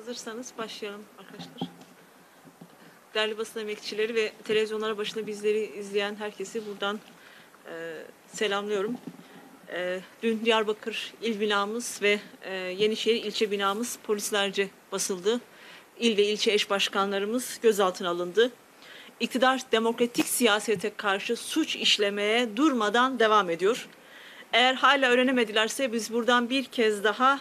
Hazırsanız başlayalım arkadaşlar. Değerli basın emekçileri ve televizyonlara başında bizleri izleyen herkesi buradan selamlıyorum. Dün Diyarbakır il binamız ve Yenişehir ilçe binamız polislerce basıldı. İl ve ilçe eş başkanlarımız gözaltına alındı. İktidar demokratik siyasete karşı suç işlemeye durmadan devam ediyor. Eğer hala öğrenemedilerse biz buradan bir kez daha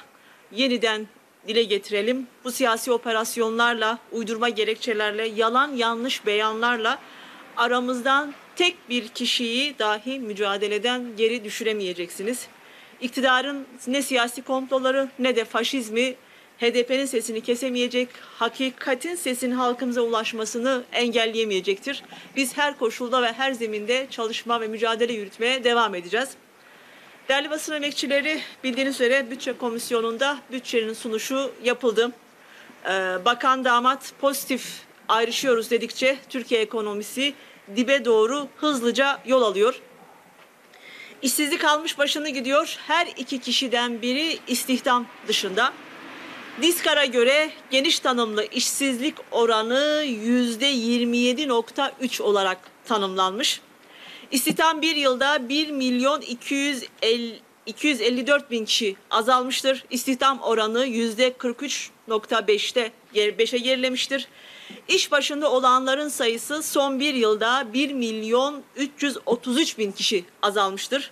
yeniden dile getirelim. Bu siyasi operasyonlarla, uydurma gerekçelerle, yalan yanlış beyanlarla aramızdan tek bir kişiyi dahi mücadeleden geri düşüremeyeceksiniz. İktidarın ne siyasi komploları ne de faşizmi HDP'nin sesini kesemeyecek, hakikatin sesinin halkımıza ulaşmasını engelleyemeyecektir. Biz her koşulda ve her zeminde çalışma ve mücadele yürütmeye devam edeceğiz. Değerli basın emekçileri, bildiğiniz üzere bütçe komisyonunda bütçenin sunuşu yapıldı. Bakan damat pozitif ayrışıyoruz dedikçe Türkiye ekonomisi dibe doğru hızlıca yol alıyor. İşsizlik almış başını gidiyor. Her iki kişiden biri istihdam dışında. Diskar'a göre geniş tanımlı işsizlik oranı %27,3 olarak tanımlanmış. İstihdam bir yılda 1.254.000 kişi azalmıştır. İstihdam oranı %43,5'e gerilemiştir. İş başında olanların sayısı son bir yılda 1.333.000 kişi azalmıştır.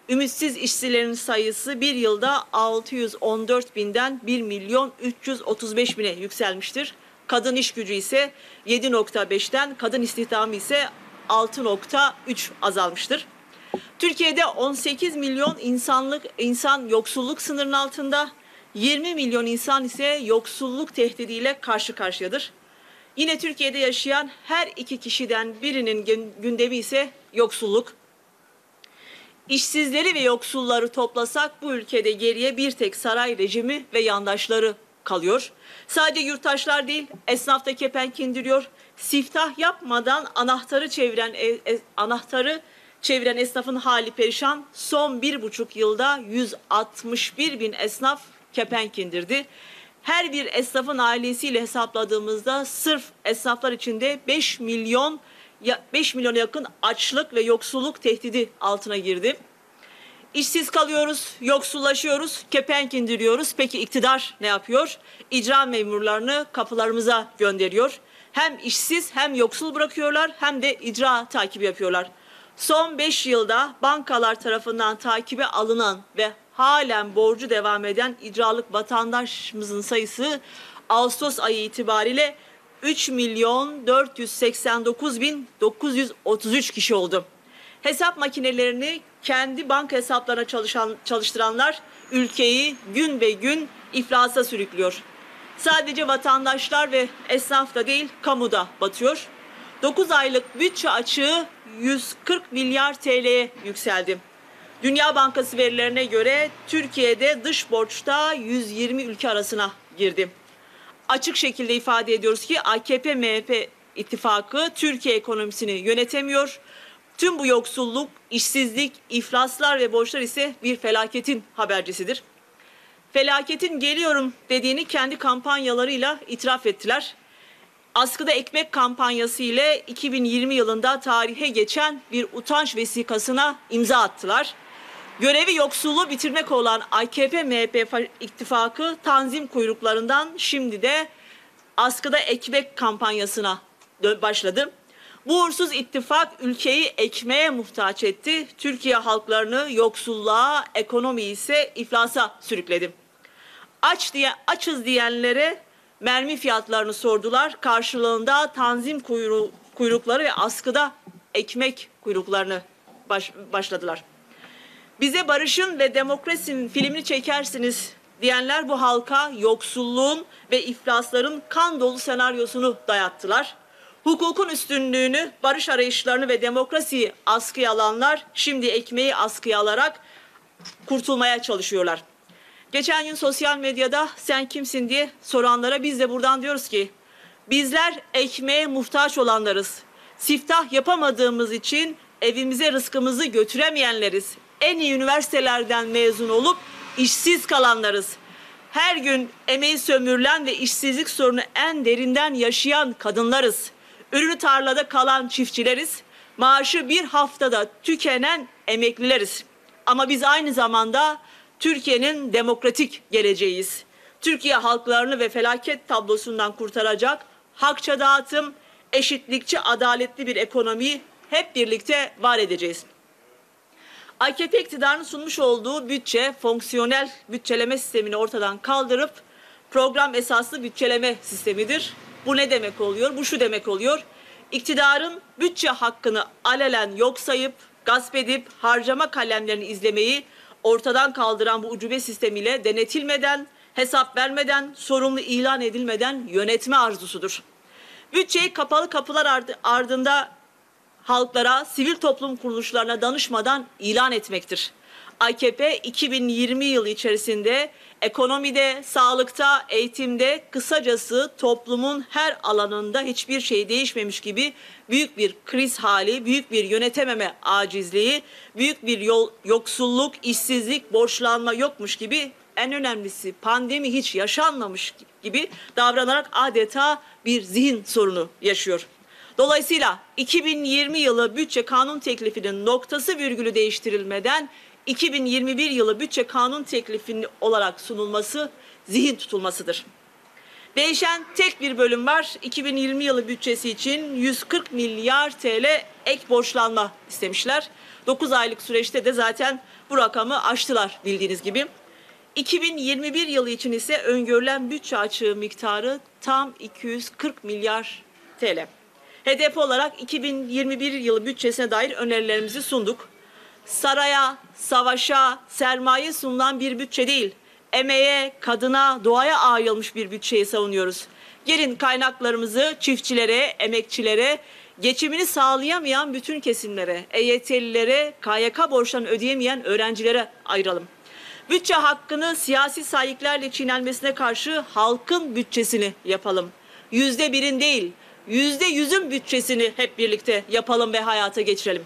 Ümitsiz işsizlerin sayısı bir yılda 614.000'den 1.335.000'e yükselmiştir. Kadın iş gücü ise 7,5'ten, kadın istihdamı ise 6,3 azalmıştır. Türkiye'de 18 milyon insan yoksulluk sınırının altında, 20 milyon insan ise yoksulluk tehdidiyle karşı karşıyadır. Yine Türkiye'de yaşayan her iki kişiden birinin gündemi ise yoksulluk. İşsizleri ve yoksulları toplasak bu ülkede geriye bir tek saray rejimi ve yandaşları kalıyor. Sadece yurttaşlar değil, esnaf da kepenk indiriyor. Siftah yapmadan anahtarı çeviren esnafın hali perişan. Son 1,5 yılda 161.000 esnaf kepenk indirdi. Her bir esnafın ailesiyle hesapladığımızda sırf esnaflar içinde 5 milyona yakın açlık ve yoksulluk tehdidi altına girdi. İşsiz kalıyoruz, yoksullaşıyoruz, kepenk indiriyoruz. Peki iktidar ne yapıyor? İcra memurlarını kapılarımıza gönderiyor. Hem işsiz hem yoksul bırakıyorlar hem de icra takibi yapıyorlar. Son 5 yılda bankalar tarafından takibe alınan ve halen borcu devam eden icralık vatandaşımızın sayısı Ağustos ayı itibariyle 3.489.933 kişi oldu. Hesap makinelerini kendi banka hesaplarına çalıştıranlar ülkeyi gün be gün iflasa sürüklüyor. Sadece vatandaşlar ve esnaf da değil, kamu da batıyor. 9 aylık bütçe açığı 140 milyar TL'ye yükseldi. Dünya Bankası verilerine göre Türkiye'de dış borçta 120 ülke arasına girdi. Açık şekilde ifade ediyoruz ki AKP-MHP ittifakı Türkiye ekonomisini yönetemiyor. Tüm bu yoksulluk, işsizlik, iflaslar ve borçlar ise bir felaketin habercisidir. Felaketin geliyorum dediğini kendi kampanyalarıyla itiraf ettiler. Askıda ekmek kampanyası ile 2020 yılında tarihe geçen bir utanç vesikasına imza attılar. Görevi yoksulluğu bitirmek olan AKP-MHP ittifakı tanzim kuyruklarından şimdi de askıda ekmek kampanyasına başladı. Bu uğursuz ittifak ülkeyi ekmeğe muhtaç etti. Türkiye halklarını yoksulluğa, ekonomiyi ise iflasa sürükledi. Açız diyenlere mermi fiyatlarını sordular. Karşılığında tanzim kuyrukları ve askıda ekmek kuyruklarını başladılar. Bize barışın ve demokrasinin filmini çekersiniz diyenler bu halka yoksulluğun ve iflasların kan dolu senaryosunu dayattılar. Hukukun üstünlüğünü, barış arayışlarını ve demokrasiyi askıya alanlar şimdi ekmeği askıya alarak kurtulmaya çalışıyorlar. Geçen gün sosyal medyada sen kimsin diye soranlara biz de buradan diyoruz ki bizler ekmeğe muhtaç olanlarız. Siftah yapamadığımız için evimize rızkımızı götüremeyenleriz. En iyi üniversitelerden mezun olup işsiz kalanlarız. Her gün emeği sömürülen ve işsizlik sorunu en derinden yaşayan kadınlarız. Ürünü tarlada kalan çiftçileriz. Maaşı bir haftada tükenen emeklileriz. Ama biz aynı zamanda Türkiye'nin demokratik geleceğiyiz. Türkiye halklarını ve felaket tablosundan kurtaracak hakça dağıtım, eşitlikçi, adaletli bir ekonomiyi hep birlikte var edeceğiz. AKP iktidarının sunmuş olduğu bütçe, fonksiyonel bütçeleme sistemini ortadan kaldırıp program esaslı bütçeleme sistemidir. Bu ne demek oluyor? Bu şu demek oluyor. İktidarın bütçe hakkını alelen yok sayıp, gasp edip harcama kalemlerini izlemeyi ortadan kaldıran bu ucube sistemiyle denetilmeden, hesap vermeden, sorumlu ilan edilmeden yönetme arzusudur. Bütçeyi kapalı kapılar ardında halklara, sivil toplum kuruluşlarına danışmadan ilan etmektir. AKP 2020 yılı içerisinde ekonomide, sağlıkta, eğitimde, kısacası toplumun her alanında hiçbir şey değişmemiş gibi büyük bir kriz hali, büyük bir yönetememe acizliği, büyük bir yoksulluk, işsizlik, borçlanma yokmuş gibi, en önemlisi pandemi hiç yaşanmamış gibi davranarak adeta bir zihin sorunu yaşıyor. Dolayısıyla 2020 yılı bütçe kanun teklifinin noktası virgülü değiştirilmeden 2021 yılı bütçe kanun teklifi olarak sunulması zihin tutulmasıdır. Değişen tek bir bölüm var. 2020 yılı bütçesi için 140 milyar TL ek borçlanma istemişler. 9 aylık süreçte de zaten bu rakamı aştılar bildiğiniz gibi. 2021 yılı için ise öngörülen bütçe açığı miktarı tam 240 milyar TL. HDP olarak 2021 yılı bütçesine dair önerilerimizi sunduk. Saraya, savaşa, sermaye sunulan bir bütçe değil, emeğe, kadına, doğaya ayrılmış bir bütçeyi savunuyoruz. Gelin kaynaklarımızı çiftçilere, emekçilere, geçimini sağlayamayan bütün kesimlere, EYT'lilere, KYK borçlarını ödeyemeyen öğrencilere ayıralım. Bütçe hakkını siyasi sahiplerle çiğnenmesine karşı halkın bütçesini yapalım. %1'in değil, %100'ün bütçesini hep birlikte yapalım ve hayata geçirelim.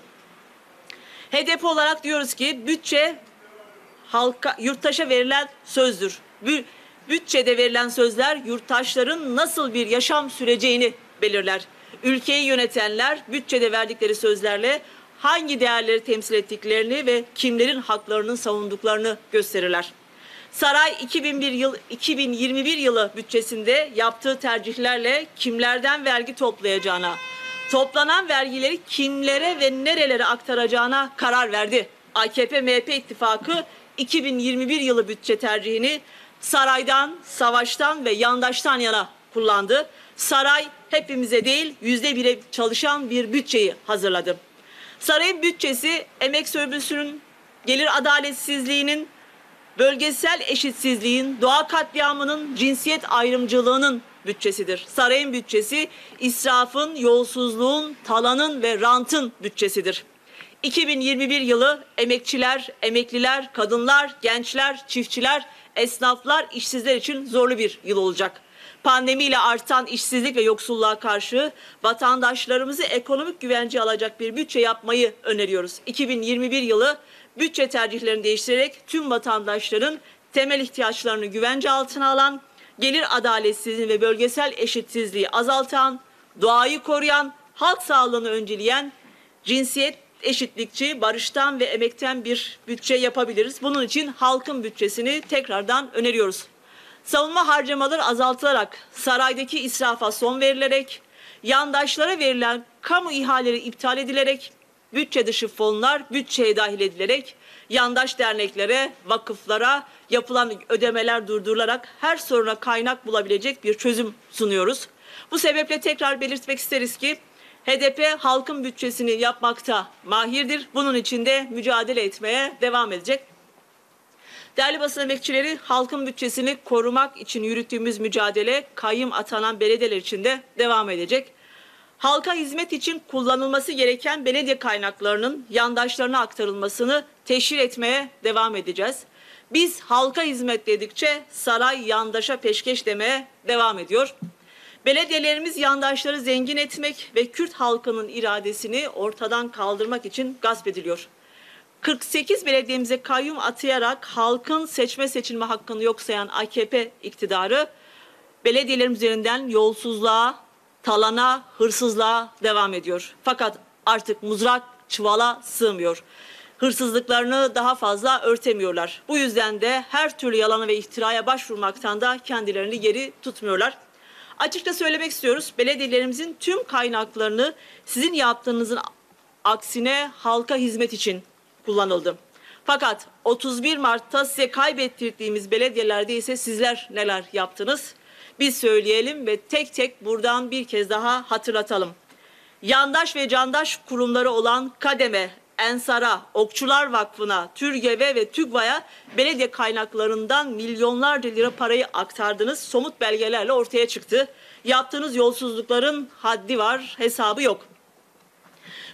HDP olarak diyoruz ki bütçe halka, yurttaşa verilen sözdür. Bütçede verilen sözler yurttaşların nasıl bir yaşam süreceğini belirler. Ülkeyi yönetenler bütçede verdikleri sözlerle hangi değerleri temsil ettiklerini ve kimlerin haklarını savunduklarını gösterirler. Saray 2021 yılı bütçesinde yaptığı tercihlerle kimlerden vergi toplayacağına, toplanan vergileri kimlere ve nerelere aktaracağına karar verdi. AKP-MHP ittifakı 2021 yılı bütçe tercihini saraydan, savaştan ve yandaştan yana kullandı. Saray hepimize değil %1'e çalışan bir bütçeyi hazırladı. Sarayın bütçesi emek sömürüsünün, gelir adaletsizliğinin, bölgesel eşitsizliğin, doğa katliamının, cinsiyet ayrımcılığının bütçesidir. Sarayın bütçesi israfın, yolsuzluğun, talanın ve rantın bütçesidir. 2021 yılı emekçiler, emekliler, kadınlar, gençler, çiftçiler, esnaflar, işsizler için zorlu bir yıl olacak. Pandemiyle artan işsizlik ve yoksulluğa karşı vatandaşlarımızı ekonomik güvence alacak bir bütçe yapmayı öneriyoruz. 2021 yılı bütçe tercihlerini değiştirerek tüm vatandaşların temel ihtiyaçlarını güvence altına alan, gelir adaletsizliği ve bölgesel eşitsizliği azaltan, doğayı koruyan, halk sağlığını önceleyen, cinsiyet eşitlikçi, barıştan ve emekten bir bütçe yapabiliriz. Bunun için halkın bütçesini tekrardan öneriyoruz. Savunma harcamaları azaltılarak, saraydaki israfa son verilerek, yandaşlara verilen kamu ihaleleri iptal edilerek, bütçe dışı fonlar bütçeye dahil edilerek, yandaş derneklere, vakıflara yapılan ödemeler durdurularak her soruna kaynak bulabilecek bir çözüm sunuyoruz. Bu sebeple tekrar belirtmek isteriz ki HDP halkın bütçesini yapmakta mahirdir. Bunun için de mücadele etmeye devam edecek. Değerli basın emekçileri, halkın bütçesini korumak için yürüttüğümüz mücadele kayyım atanan belediyeler için de devam edecek. Halka hizmet için kullanılması gereken belediye kaynaklarının yandaşlarına aktarılmasını teşvik etmeye devam edeceğiz. Biz halka hizmet dedikçe saray yandaşa peşkeş demeye devam ediyor. Belediyelerimiz yandaşları zengin etmek ve Kürt halkının iradesini ortadan kaldırmak için gasp ediliyor. 48 belediyemize kayyum atayarak halkın seçme seçilme hakkını yok sayan AKP iktidarı belediyelerin üzerinden yolsuzluğa, talana, hırsızlığa devam ediyor. Fakat artık mızrak çuvala sığmıyor. Hırsızlıklarını daha fazla örtemiyorlar. Bu yüzden de her türlü yalana ve iftiraya başvurmaktan da kendilerini geri tutmuyorlar. Açıkça söylemek istiyoruz. Belediyelerimizin tüm kaynaklarını sizin yaptığınızın aksine halka hizmet için kullanıldı. Fakat 31 Mart'ta size kaybettirdiğimiz belediyelerde ise sizler neler yaptınız? Biz söyleyelim ve tek tek buradan bir kez daha hatırlatalım. Yandaş ve candaş kurumları olan KADEM'e, Ensar'a, Okçular Vakfı'na, TÜRGEV'e ve TÜGVA'ya belediye kaynaklarından milyonlarca lira parayı aktardınız. Somut belgelerle ortaya çıktı. Yaptığınız yolsuzlukların haddi var, hesabı yok.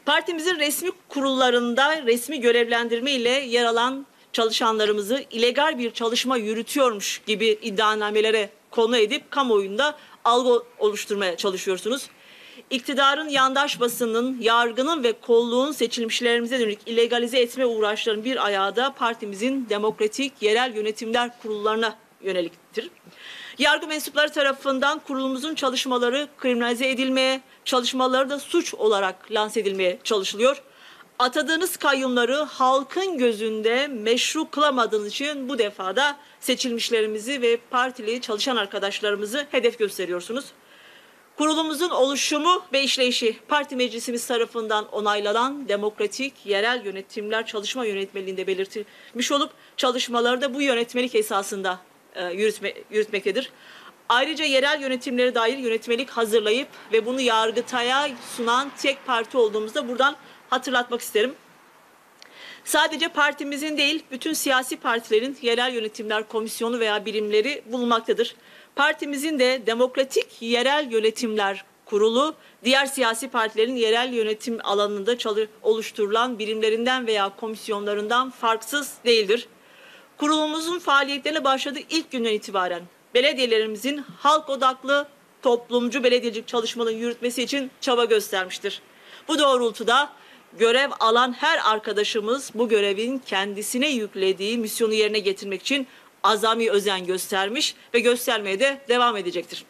Partimizin resmi kurullarında resmi görevlendirme ile yer alan çalışanlarımızı illegal bir çalışma yürütüyormuş gibi iddianamelere konu edip kamuoyunda algı oluşturmaya çalışıyorsunuz. İktidarın yandaş basının, yargının ve kolluğun seçilmişlerimize dönük illegalize etme uğraşlarının bir ayağı da partimizin demokratik yerel yönetimler kurullarına yöneliktir. Yargı mensupları tarafından kurulumuzun çalışmaları kriminalize edilmeye, çalışmaları da suç olarak lanse edilmeye çalışılıyor. Atadığınız kayyumları halkın gözünde meşru kılamadığınız için bu defada seçilmişlerimizi ve partili çalışan arkadaşlarımızı hedef gösteriyorsunuz. Kurulumuzun oluşumu ve işleyişi parti meclisimiz tarafından onaylanan demokratik yerel yönetimler çalışma yönetmeliğinde belirtilmiş olup çalışmaları da bu yönetmelik esasında yürütmektedir. Ayrıca yerel yönetimlere dair yönetmelik hazırlayıp ve bunu Yargıtay'a sunan tek parti olduğumuzda buradan hatırlatmak isterim. Sadece partimizin değil, bütün siyasi partilerin yerel yönetimler komisyonu veya birimleri bulunmaktadır. Partimizin de demokratik yerel yönetimler kurulu, diğer siyasi partilerin yerel yönetim alanında oluşturulan birimlerinden veya komisyonlarından farksız değildir. Kurulumuzun faaliyetlerine başladığı ilk günden itibaren belediyelerimizin halk odaklı, toplumcu belediyecilik çalışmalarını yürütmesi için çaba göstermiştir. Bu doğrultuda görev alan her arkadaşımız bu görevin kendisine yüklediği misyonu yerine getirmek için azami özen göstermiş ve göstermeye de devam edecektir.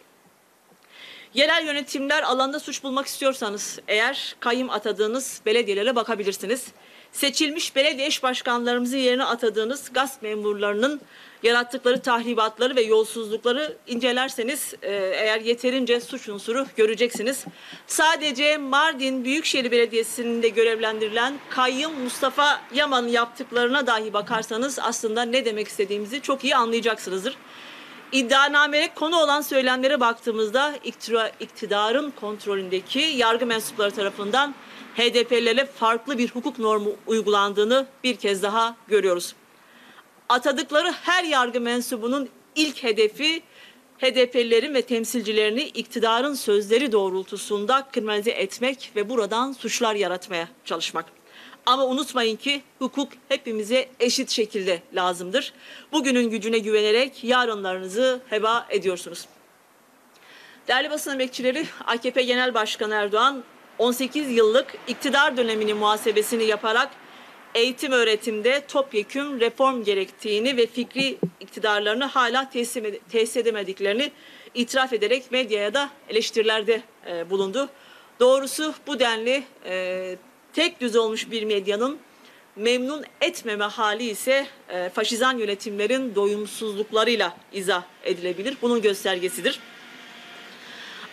Yerel yönetimler alanında suç bulmak istiyorsanız eğer kayyum atadığınız belediyelere bakabilirsiniz. Seçilmiş belediye eş başkanlarımızın yerine atadığınız gasp memurlarının yarattıkları tahribatları ve yolsuzlukları incelerseniz eğer yeterince suç unsuru göreceksiniz. Sadece Mardin Büyükşehir Belediyesi'nde görevlendirilen kayyum Mustafa Yaman'ın yaptıklarına dahi bakarsanız aslında ne demek istediğimizi çok iyi anlayacaksınızdır. İddianameye konu olan söylemlere baktığımızda iktidarın kontrolündeki yargı mensupları tarafından HDP'lere farklı bir hukuk normu uygulandığını bir kez daha görüyoruz. Atadıkları her yargı mensubunun ilk hedefi HDP'lilerin ve temsilcilerini iktidarın sözleri doğrultusunda kriminalize etmek ve buradan suçlar yaratmaya çalışmak. Ama unutmayın ki hukuk hepimize eşit şekilde lazımdır. Bugünün gücüne güvenerek yarınlarınızı heba ediyorsunuz. Değerli basın emekçileri, AKP Genel Başkanı Erdoğan 18 yıllık iktidar döneminin muhasebesini yaparak eğitim öğretimde topyekün reform gerektiğini ve fikri iktidarlarını hala tesis edemediklerini itiraf ederek medyaya da eleştirilerde bulundu. Doğrusu bu denli tek düz olmuş bir medyanın memnun etmeme hali ise faşizan yönetimlerin doyumsuzluklarıyla izah edilebilir. Bunun göstergesidir.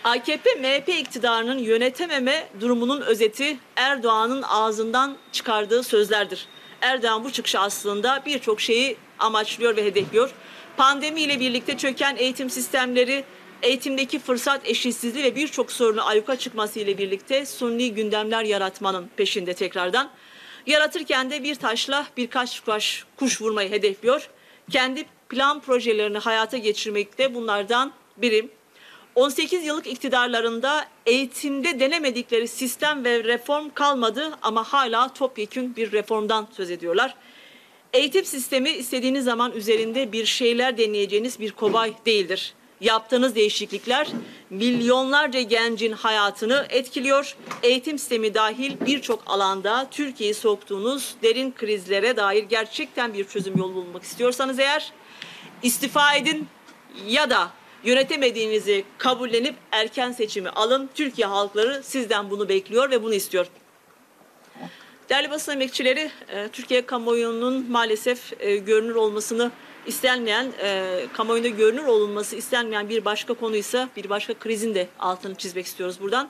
AKP-MHP iktidarının yönetememe durumunun özeti Erdoğan'ın ağzından çıkardığı sözlerdir. Erdoğan bu çıkışı aslında birçok şeyi amaçlıyor ve hedefliyor. Pandemiyle birlikte çöken eğitim sistemleri, eğitimdeki fırsat eşitsizliği ve birçok sorunu ayyuka çıkması ile birlikte sunni gündemler yaratmanın peşinde tekrardan. Yaratırken de bir taşla birkaç kuş vurmayı hedefliyor. Kendi plan projelerini hayata geçirmekte bunlardan biri. 18 yıllık iktidarlarında eğitimde denemedikleri sistem ve reform kalmadı ama hala topyekün bir reformdan söz ediyorlar. Eğitim sistemi istediğiniz zaman üzerinde bir şeyler deneyeceğiniz bir kobay değildir. Yaptığınız değişiklikler milyonlarca gencin hayatını etkiliyor. Eğitim sistemi dahil birçok alanda Türkiye'yi soktuğunuz derin krizlere dair gerçekten bir çözüm yolu bulmak istiyorsanız eğer istifa edin ya da yönetemediğinizi kabullenip erken seçimi alın. Türkiye halkları sizden bunu bekliyor ve bunu istiyor. Değerli basın emekçileri, Türkiye kamuoyunun maalesef görünür olmasını istenmeyen, kamuoyunda görünür olunması istenmeyen bir başka konuysa bir başka krizin de altını çizmek istiyoruz buradan.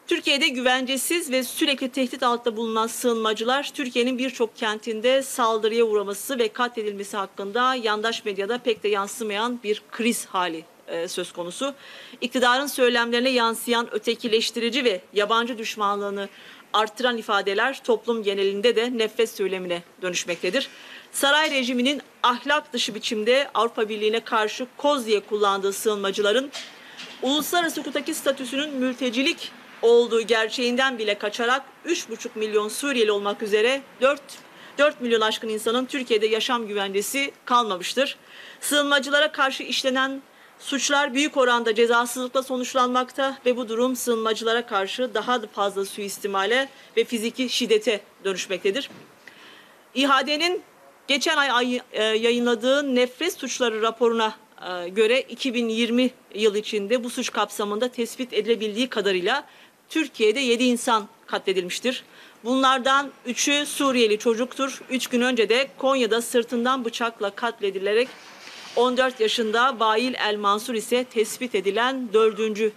Türkiye'de güvencesiz ve sürekli tehdit altında bulunan sığınmacılar Türkiye'nin birçok kentinde saldırıya uğraması ve katledilmesi hakkında yandaş medyada pek de yansımayan bir kriz hali söz konusu. İktidarın söylemlerine yansıyan ötekileştirici ve yabancı düşmanlığını arttıran ifadeler toplum genelinde de nefret söylemine dönüşmektedir. Saray rejiminin ahlak dışı biçimde Avrupa Birliği'ne karşı koz diye kullandığı sığınmacıların uluslararası hukuktaki statüsünün mültecilik olduğu gerçeğinden bile kaçarak 3,5 milyon Suriyeli olmak üzere 4 milyon aşkın insanın Türkiye'de yaşam güvencesi kalmamıştır. Sığınmacılara karşı işlenen suçlar büyük oranda cezasızlıkla sonuçlanmakta ve bu durum sığınmacılara karşı daha da fazla suistimale ve fiziki şiddete dönüşmektedir. İHA'de'nin geçen ay yayınladığı nefret suçları raporuna göre 2020 yılı içinde bu suç kapsamında tespit edilebildiği kadarıyla Türkiye'de 7 insan katledilmiştir. Bunlardan 3'ü Suriyeli çocuktur. 3 gün önce de Konya'da sırtından bıçakla katledilerek 14 yaşında Vail El Mansur ise tespit edilen 4.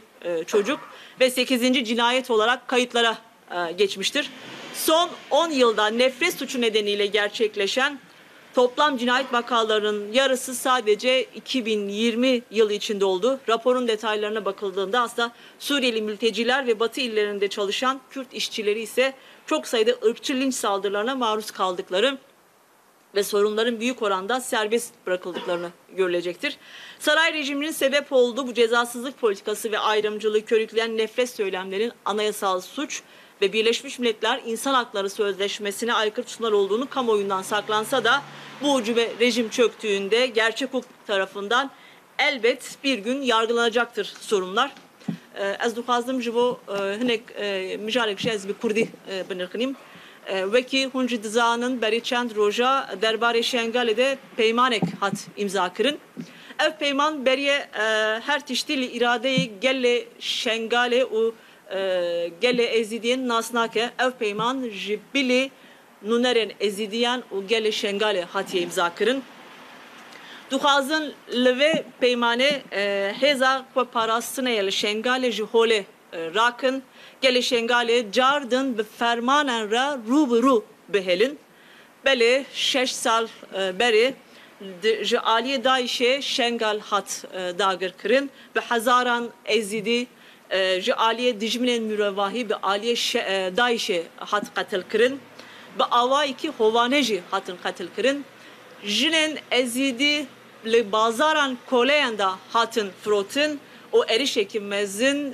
çocuk ve 8. cinayet olarak kayıtlara geçmiştir. Son 10 yılda nefret suçu nedeniyle gerçekleşen toplam cinayet vakalarının yarısı sadece 2020 yılı içinde oldu. Raporun detaylarına bakıldığında aslında Suriyeli mülteciler ve Batı illerinde çalışan Kürt işçileri ise çok sayıda ırkçı linç saldırılarına maruz kaldıkları ve sorunların büyük oranda serbest bırakıldıklarını görülecektir. Saray rejiminin sebep olduğu bu cezasızlık politikası ve ayrımcılığı körükleyen nefret söylemlerinin anayasal suç ve Birleşmiş Milletler İnsan Hakları Sözleşmesi'ne aykırı tutumlar olduğunu kamuoyundan saklansa da bu ucube rejim çöktüğünde gerçek hukuk tarafından elbet bir gün yargılanacaktır sorunlar. Ez duxwazim ji bo hinek mijarek ji ez bi Kurdî binirxinim. Wekî hûn jî dizanin berî çend roja derbarê Şengalê de peymanek hat imza kirin. Ev peyman beriye her tiştî li îradeyê gelê Şengalê û gelê Êzîdiyên nas nake. Ev peyman ji bilê nûnerên Êzîdiyan û gelê Şengalê hatiye imza kirin. Dixwazin li vê peymanê hêza xwe parastinê li Şengalê ji holê rakin. Gelê Şengalê car din bi fermanan re rûbirû bihêlin. Belê 6 sal berê ji aliyê Daişê Şengal hat dagir kirin. Bi hezaran Êzîdî ji aliyê dijminên mürevahî bi aliyê Daişê hat qetil kirin. Bi awayekî hovane jî hatin qetil kirin. Jinên Êzîdî li bazaran koleyan da hatin firotin. O erişekî mezin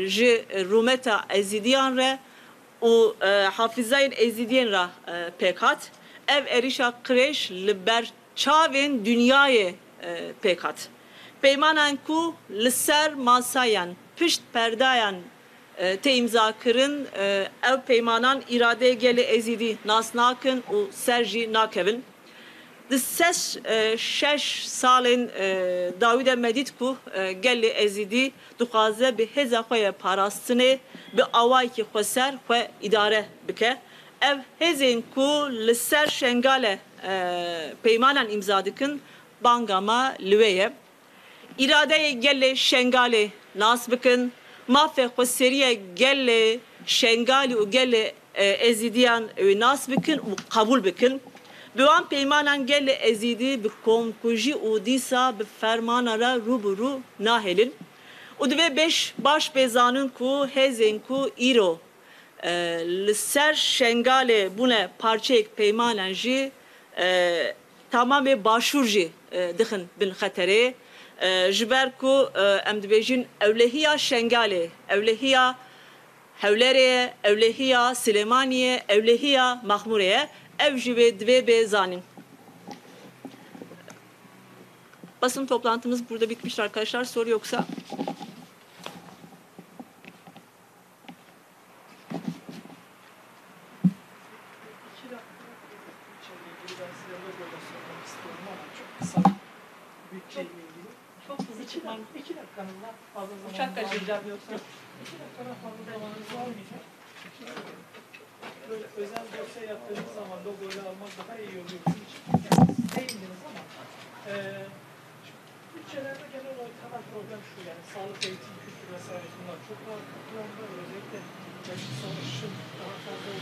ji rûmeta Êzîdiyan re û hafîzayên Êzîdiyên re pêk hat. Ev erişa qirêj li ber çavên dünyayê pêk hat. Peymanan ku li ser masayan pişt perdayan te imza kirin, ev peymanan îradeyê gelê Êzîdî nas nakin û ser jî nakevin. Di 6 salên Dawîda Medîd ku gelê Êzîdî dixwaze bi hêza xwe ya parastinê bi awayekî xweser xwe îdare bike. Ev hêzên ku li ser Şengalê peymanan imza dikin bangama li wê ye. İradeyê gelê Şengalê nas bikin, mafê xweseriye gelê Şengalê û gelê Êzîdiyan nas bikin û kabul bikin. Bi wan peymanan gelê Êzîdî bi komkujî û dîsa bi fermana re rûbirû nahêlin. û divê baş bê zanin ku hêzên ku îro li ser Şengalê bûne parçeyek peymanan jî tamamê başûr jî dixin bin xeterê. Ji ber ku em dibêjin ewlehiya Şengalê, ewlehiya Hewlêrê, ewlehiya Silêmaniyê, ewlehiya Maxmûrê ev jî vê divê bê zanin. Basın toplantımız burada bitmiştir arkadaşlar. Soru yoksa. Çok hızlı çıkmam. 2 dakikanız var. Fazla zaman. Uçak kaçıracağım yoksa. 2 dakikadan fazla zamanınız olmayacak. Böyle özel dosya yaptığınız zaman logoyla almak daha iyi oluyor. Bizim için değindiniz ama bütçelerde genel olarak temel problem şu, yani sağlık, eğitim, kültür vesaire bunlar çok rahat kapılanlar, özellikle savaşın daha fazla olduğu